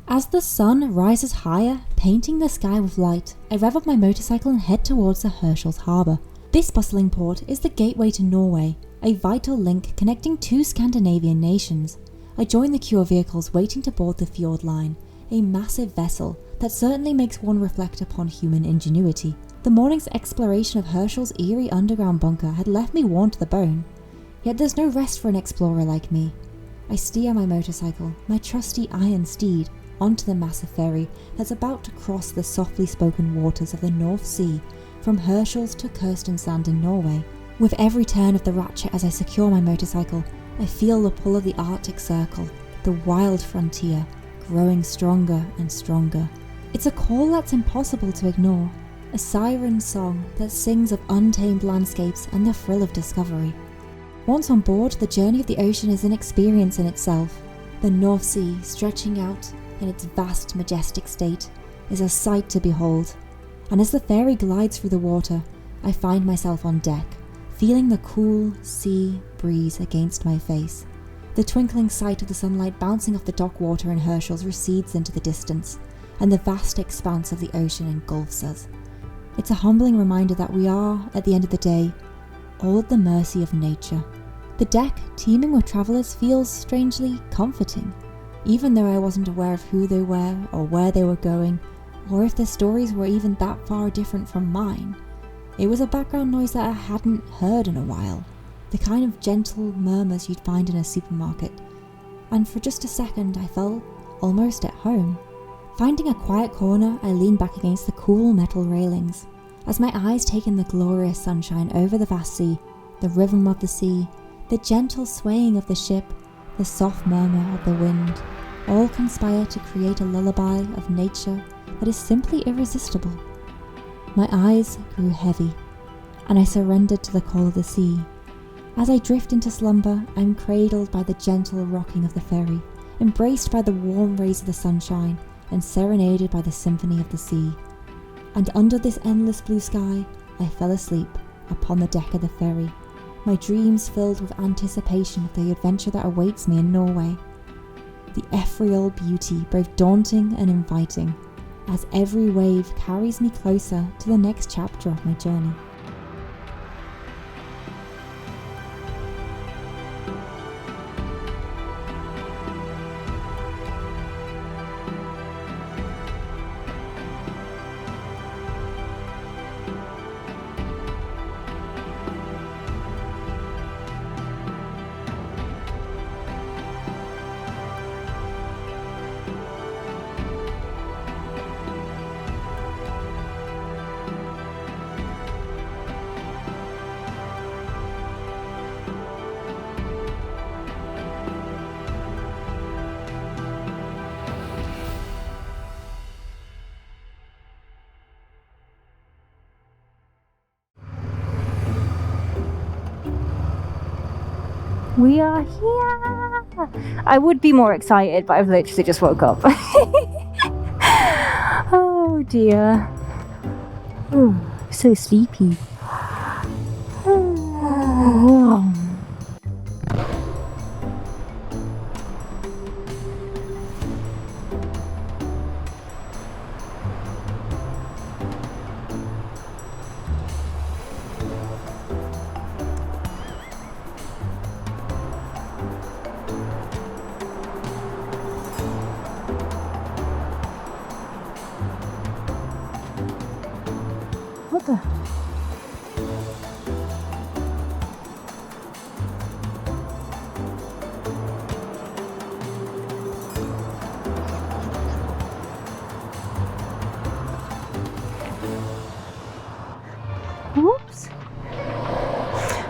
As the sun rises higher, painting the sky with light, I rev up my motorcycle and head towards the Hirtshals Harbour. This bustling port is the gateway to Norway, a vital link connecting two Scandinavian nations. I join the queue of vehicles waiting to board the fjord line, a massive vessel that certainly makes one reflect upon human ingenuity. The morning's exploration of Hirtshals' eerie underground bunker had left me worn to the bone, yet there's no rest for an explorer like me. I steer my motorcycle, my trusty iron steed, onto the massive ferry that's about to cross the softly spoken waters of the North Sea from Hirtshals to Kristiansand in Norway. With every turn of the ratchet as I secure my motorcycle, I feel the pull of the Arctic Circle, the wild frontier, growing stronger and stronger. It's a call that's impossible to ignore, a siren song that sings of untamed landscapes and the thrill of discovery. Once on board, the journey of the ocean is an experience in itself. The North Sea, stretching out in its vast, majestic state, is a sight to behold. And as the ferry glides through the water, I find myself on deck, feeling the cool sea breeze against my face. The twinkling sight of the sunlight bouncing off the dock water in Hirtshals recedes into the distance, and the vast expanse of the ocean engulfs us. It's a humbling reminder that we are, at the end of the day, all at the mercy of nature. The deck, teeming with travellers, feels strangely comforting, even though I wasn't aware of who they were or where they were going, or if their stories were even that far different from mine. It was a background noise that I hadn't heard in a while, the kind of gentle murmurs you'd find in a supermarket, and for just a second I felt almost at home. Finding a quiet corner, I leaned back against the cool metal railings. As my eyes take in the glorious sunshine over the vast sea, the rhythm of the sea, the gentle swaying of the ship, the soft murmur of the wind, all conspire to create a lullaby of nature that is simply irresistible. My eyes grew heavy, and I surrendered to the call of the sea. As I drift into slumber, I'm cradled by the gentle rocking of the ferry, embraced by the warm rays of the sunshine, and serenaded by the symphony of the sea. And under this endless blue sky, I fell asleep upon the deck of the ferry, my dreams filled with anticipation of the adventure that awaits me in Norway. The ethereal beauty, both daunting and inviting, as every wave carries me closer to the next chapter of my journey. We are here! I would be more excited, but I've literally just woke up. Oh dear. Oh, so sleepy. Oh. What the? Whoops.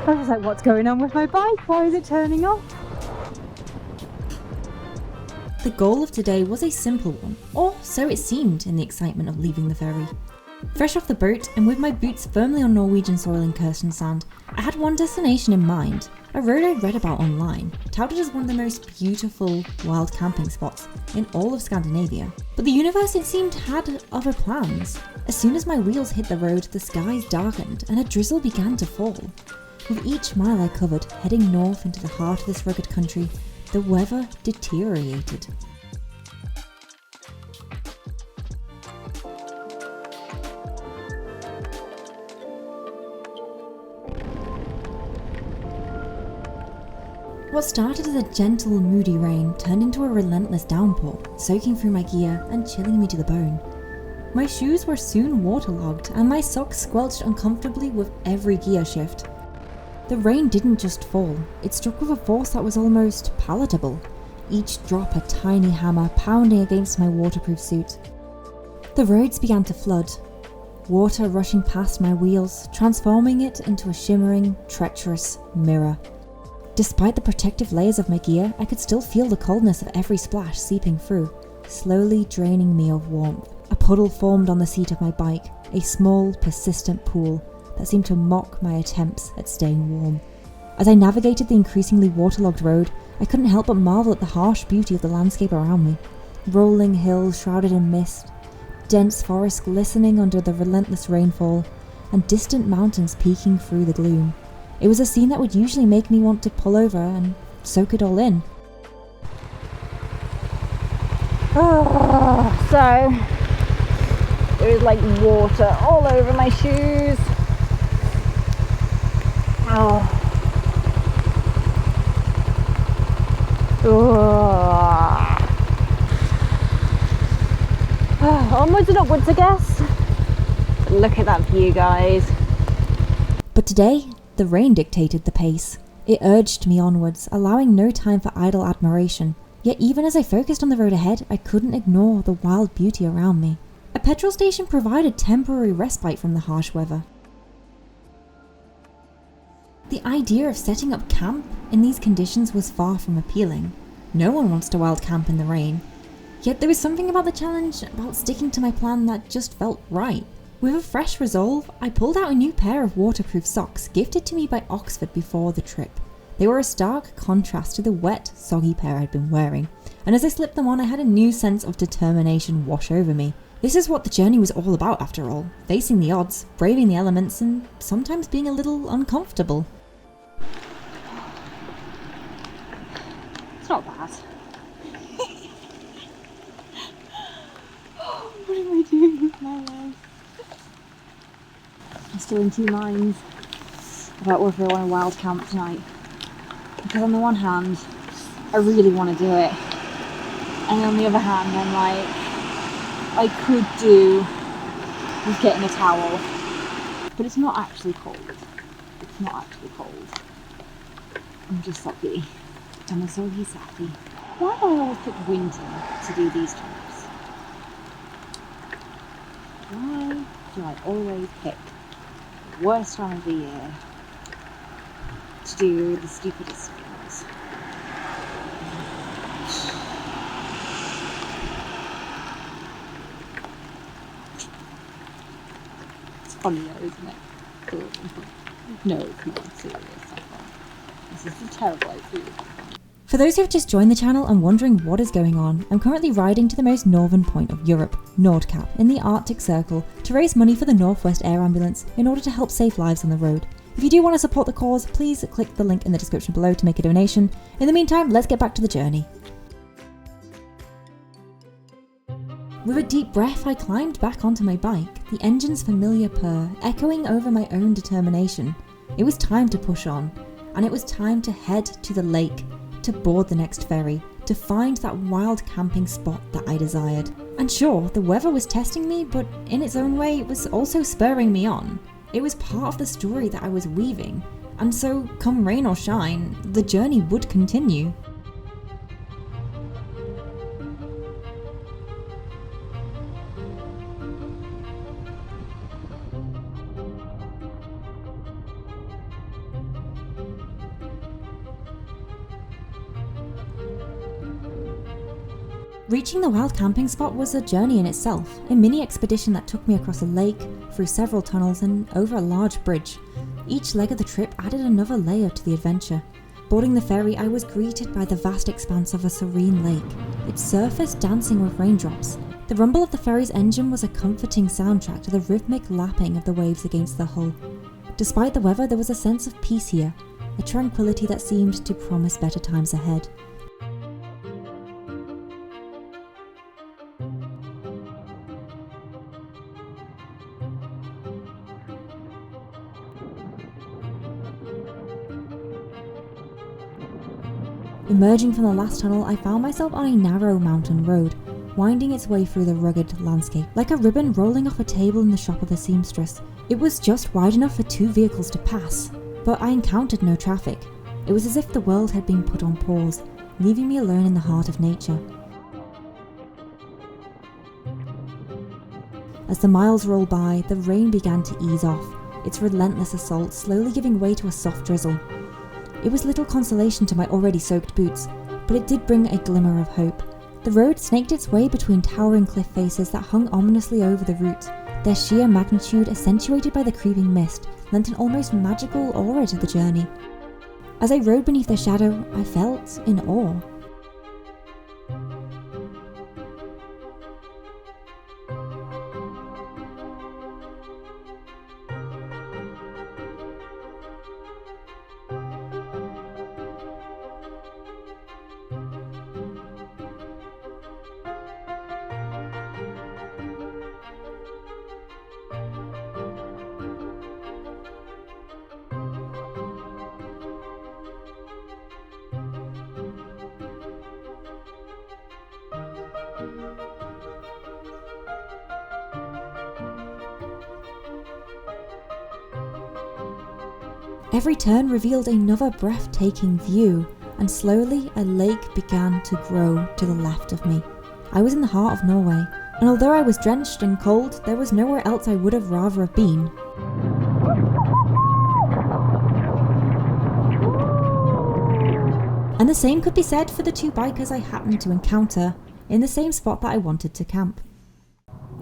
I was like, what's going on with my bike? Why is it turning off? The goal of today was a simple one, or so it seemed in the excitement of leaving the ferry. Fresh off the boat and with my boots firmly on Norwegian soil in Kristiansand, I had one destination in mind, a road I'd read about online, touted as one of the most beautiful wild camping spots in all of Scandinavia. But the universe, it seemed, had other plans. As soon as my wheels hit the road, the skies darkened and a drizzle began to fall. With each mile I covered, heading north into the heart of this rugged country, the weather deteriorated. What started as a gentle, moody rain turned into a relentless downpour, soaking through my gear and chilling me to the bone. My shoes were soon waterlogged, and my socks squelched uncomfortably with every gear shift. The rain didn't just fall, it struck with a force that was almost palatable, each drop a tiny hammer pounding against my waterproof suit. The roads began to flood, water rushing past my wheels, transforming it into a shimmering, treacherous mirror. Despite the protective layers of my gear, I could still feel the coldness of every splash seeping through, slowly draining me of warmth. A puddle formed on the seat of my bike, a small, persistent pool that seemed to mock my attempts at staying warm. As I navigated the increasingly waterlogged road, I couldn't help but marvel at the harsh beauty of the landscape around me. Rolling hills shrouded in mist, dense forest glistening under the relentless rainfall, and distant mountains peeking through the gloom. It was a scene that would usually make me want to pull over and soak it all in. So there is like water all over my shoes. Onwards and upwards, I guess. Look at that view, guys. But today, the rain dictated the pace. It urged me onwards, allowing no time for idle admiration. Yet even as I focused on the road ahead, I couldn't ignore the wild beauty around me. A petrol station provided temporary respite from the harsh weather. The idea of setting up camp in these conditions was far from appealing. No one wants to wild camp in the rain. Yet there was something about the challenge, about sticking to my plan, that just felt right. With a fresh resolve, I pulled out a new pair of waterproof socks gifted to me by Oxford before the trip. They were a stark contrast to the wet, soggy pair I'd been wearing, and as I slipped them on, I had a new sense of determination wash over me. This is what the journey was all about, after all: facing the odds, braving the elements, and sometimes being a little uncomfortable. It's not bad. What am I doing with my life? I'm still in two minds about whether I want to wild camp tonight. Because on the one hand, I really want to do it. And on the other hand, I'm like, I could do with getting a towel. But it's not actually cold. It's not actually cold. I'm just soggy. I'm a soggy sappy. Why do I always pick winter to do these trips? Why do I always pick the worst time of the year to do the stupidest things? It's funny though, isn't it? No, it's not serious. This is a terrible idea. For those who have just joined the channel and wondering what is going on, I'm currently riding to the most northern point of Europe, Nordkapp, in the Arctic Circle, to raise money for the Northwest Air Ambulance in order to help save lives on the road. If you do want to support the cause, please click the link in the description below to make a donation. In the meantime, let's get back to the journey. With a deep breath, I climbed back onto my bike, the engine's familiar purr echoing over my own determination. It was time to push on, and it was time to head to the lake, to board the next ferry, to find that wild camping spot that I desired. And sure, the weather was testing me, but in its own way, it was also spurring me on. It was part of the story that I was weaving, and so, come rain or shine, the journey would continue. Reaching the wild camping spot was a journey in itself, a mini expedition that took me across a lake, through several tunnels and over a large bridge. Each leg of the trip added another layer to the adventure. Boarding the ferry, I was greeted by the vast expanse of a serene lake, its surface dancing with raindrops. The rumble of the ferry's engine was a comforting soundtrack to the rhythmic lapping of the waves against the hull. Despite the weather, there was a sense of peace here, a tranquility that seemed to promise better times ahead. Emerging from the last tunnel, I found myself on a narrow mountain road, winding its way through the rugged landscape, like a ribbon rolling off a table in the shop of a seamstress. It was just wide enough for 2 vehicles to pass, but I encountered no traffic. It was as if the world had been put on pause, leaving me alone in the heart of nature. As the miles rolled by, the rain began to ease off, its relentless assault slowly giving way to a soft drizzle. It was little consolation to my already soaked boots, but it did bring a glimmer of hope. The road snaked its way between towering cliff faces that hung ominously over the route. Their sheer magnitude, accentuated by the creeping mist, lent an almost magical aura to the journey. As I rode beneath their shadow, I felt in awe. Every turn revealed another breathtaking view, and slowly a lake began to grow to the left of me. I was in the heart of Norway, and although I was drenched and cold, there was nowhere else I would have rather have been. And the same could be said for the 2 bikers I happened to encounter in the same spot that I wanted to camp.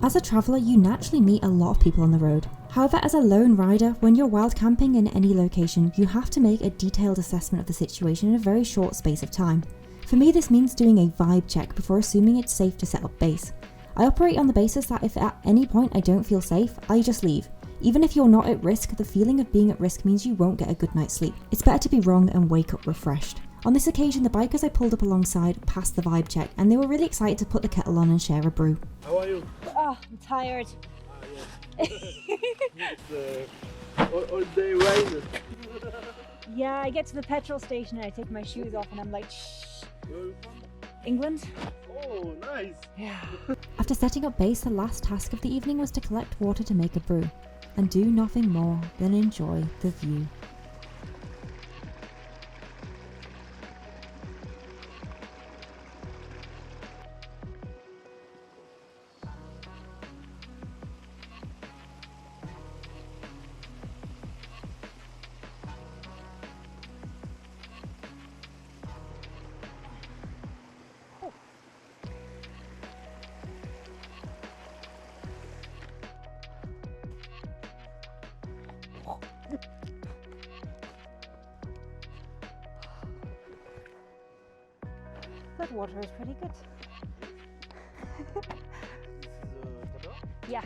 As a traveller, you naturally meet a lot of people on the road. However, as a lone rider, when you're wild camping in any location, you have to make a detailed assessment of the situation in a very short space of time. For me, this means doing a vibe check before assuming it's safe to set up base. I operate on the basis that if at any point I don't feel safe, I just leave. Even if you're not at risk, the feeling of being at risk means you won't get a good night's sleep. It's better to be wrong and wake up refreshed. On this occasion, the bikers I pulled up alongside passed the vibe check, and they were really excited to put the kettle on and share a brew. How are you? Oh, I'm tired. It's all day rain. Yeah, I get to the petrol station and I take my shoes off and I'm like, shh. Where are you from? England? Oh, nice. Yeah. After setting up base, the last task of the evening was to collect water to make a brew, and do nothing more than enjoy the view. That water is pretty good. Yeah.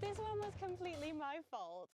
This one was completely my fault.